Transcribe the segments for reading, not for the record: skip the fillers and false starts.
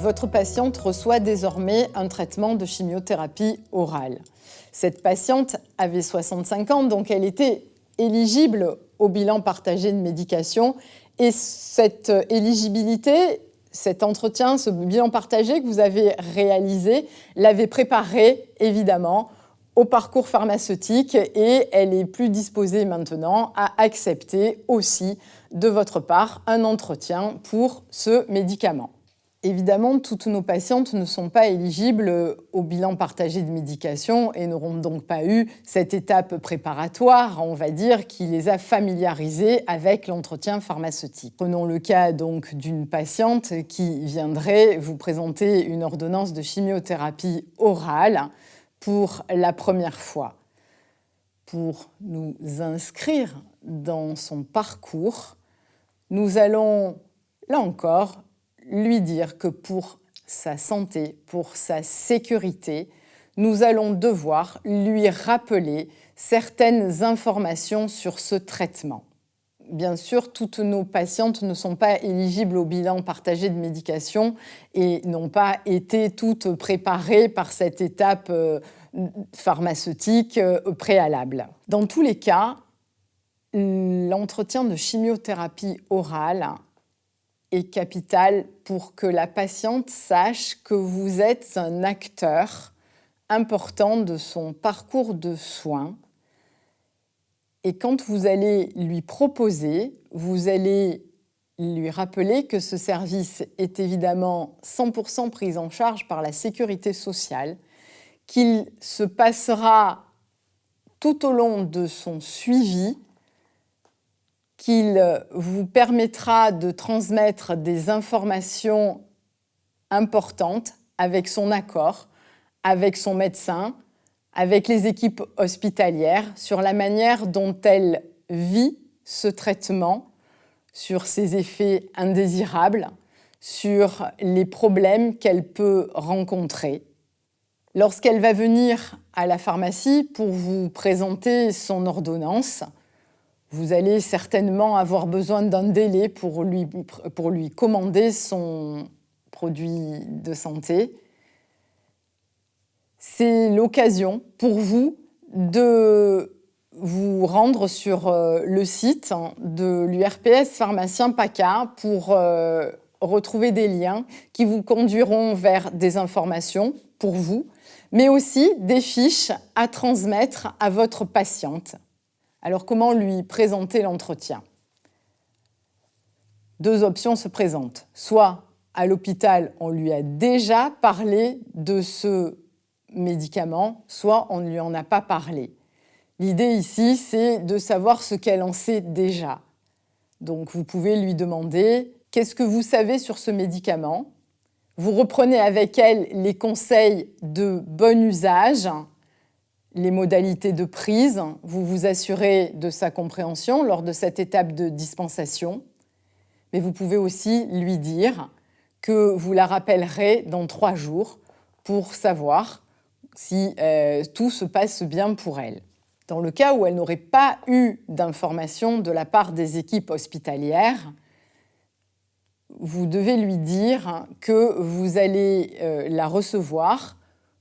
Votre patiente reçoit désormais un traitement de chimiothérapie orale. Cette patiente avait 65 ans, donc elle était éligible au bilan partagé de médication. Et cette éligibilité, cet entretien, ce bilan partagé que vous avez réalisé, l'avait préparée, évidemment, au parcours pharmaceutique et elle est plus disposée maintenant à accepter aussi de votre part un entretien pour ce médicament. Évidemment, toutes nos patientes ne sont pas éligibles au bilan partagé de médication et n'auront donc pas eu cette étape préparatoire, on va dire, qui les a familiarisées avec l'entretien pharmaceutique. Prenons le cas donc d'une patiente qui viendrait vous présenter une ordonnance de chimiothérapie orale pour la première fois. Pour nous inscrire dans son parcours, nous allons, là encore, lui dire que pour sa santé, pour sa sécurité, nous allons devoir lui rappeler certaines informations sur ce traitement. Bien sûr, toutes nos patientes ne sont pas éligibles au bilan partagé de médication et n'ont pas été toutes préparées par cette étape pharmaceutique préalable. Dans tous les cas, l'entretien de chimiothérapie orale est capital pour que la patiente sache que vous êtes un acteur important de son parcours de soins. Et quand vous allez lui proposer, vous allez lui rappeler que ce service est évidemment 100% pris en charge par la sécurité sociale, qu'il se passera tout au long de son suivi, qu'il vous permettra de transmettre des informations importantes avec son accord, avec son médecin, avec les équipes hospitalières, sur la manière dont elle vit ce traitement, sur ses effets indésirables, sur les problèmes qu'elle peut rencontrer. Lorsqu'elle va venir à la pharmacie pour vous présenter son ordonnance, vous allez certainement avoir besoin d'un délai pour lui commander son produit de santé. C'est l'occasion pour vous de vous rendre sur le site de l'URPS Pharmacien PACA pour retrouver des liens qui vous conduiront vers des informations pour vous, mais aussi des fiches à transmettre à votre patiente. Alors, comment lui présenter l'entretien ? Deux options se présentent. Soit à l'hôpital, on lui a déjà parlé de ce médicament, soit on ne lui en a pas parlé. L'idée ici, c'est de savoir ce qu'elle en sait déjà. Donc, vous pouvez lui demander « Qu'est-ce que vous savez sur ce médicament ?» Vous reprenez avec elle les conseils de bon usage, les modalités de prise, vous vous assurez de sa compréhension lors de cette étape de dispensation. Mais vous pouvez aussi lui dire que vous la rappellerez dans 3 jours pour savoir si tout se passe bien pour elle. Dans le cas où elle n'aurait pas eu d'informations de la part des équipes hospitalières, vous devez lui dire que vous allez la recevoir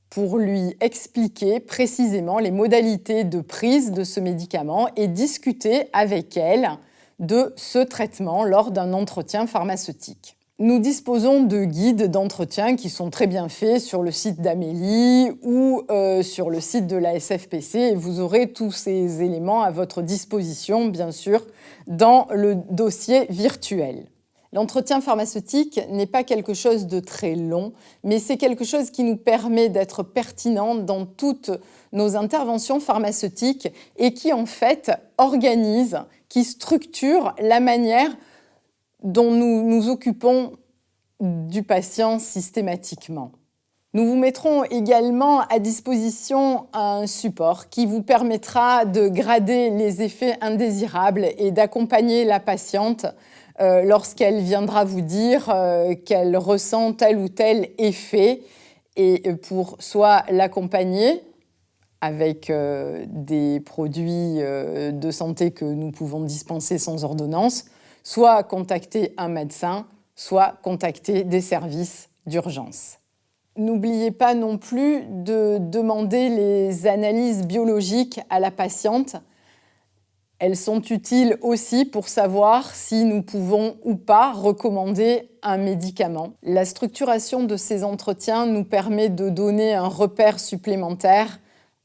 pour lui expliquer précisément les modalités de prise de ce médicament et discuter avec elle de ce traitement lors d'un entretien pharmaceutique. Nous disposons de guides d'entretien qui sont très bien faits sur le site d'Amélie ou sur le site de la SFPC et vous aurez tous ces éléments à votre disposition, bien sûr, dans le dossier virtuel. L'entretien pharmaceutique n'est pas quelque chose de très long, mais c'est quelque chose qui nous permet d'être pertinent dans toutes nos interventions pharmaceutiques et qui, en fait, organise, qui structure la manière dont nous nous occupons du patient systématiquement. Nous vous mettrons également à disposition un support qui vous permettra de grader les effets indésirables et d'accompagner la patiente lorsqu'elle viendra vous dire qu'elle ressent tel ou tel effet et pour soit l'accompagner avec des produits de santé que nous pouvons dispenser sans ordonnance, soit contacter un médecin, soit contacter des services d'urgence. N'oubliez pas non plus de demander les analyses biologiques à la patiente. Elles sont utiles aussi pour savoir si nous pouvons ou pas recommander un médicament. La structuration de ces entretiens nous permet de donner un repère supplémentaire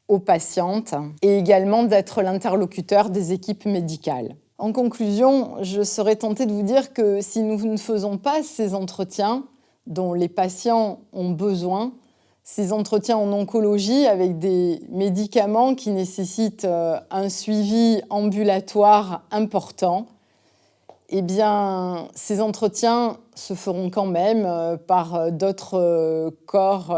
aux patientes et également d'être l'interlocuteur des équipes médicales. En conclusion, je serais tentée de vous dire que si nous ne faisons pas ces entretiens dont les patients ont besoin, ces entretiens en oncologie avec des médicaments qui nécessitent un suivi ambulatoire important, eh bien, ces entretiens se feront quand même par d'autres corps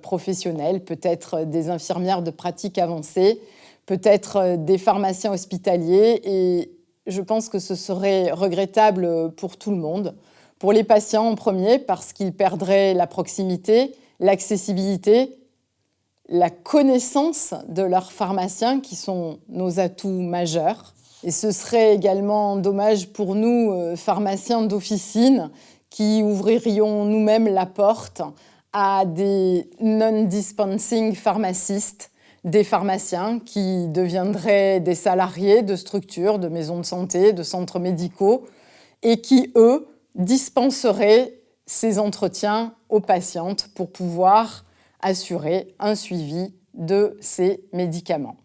professionnels, peut-être des infirmières de pratique avancée, peut-être des pharmaciens hospitaliers, et je pense que ce serait regrettable pour tout le monde. Pour les patients en premier, parce qu'ils perdraient la proximité, l'accessibilité, la connaissance de leurs pharmaciens qui sont nos atouts majeurs. Et ce serait également dommage pour nous, pharmaciens d'officine, qui ouvririons nous-mêmes la porte à des non-dispensing pharmacistes, des pharmaciens qui deviendraient des salariés de structures, de maisons de santé, de centres médicaux, et qui, eux, dispenseraient ces entretiens aux patientes pour pouvoir assurer un suivi de ces médicaments.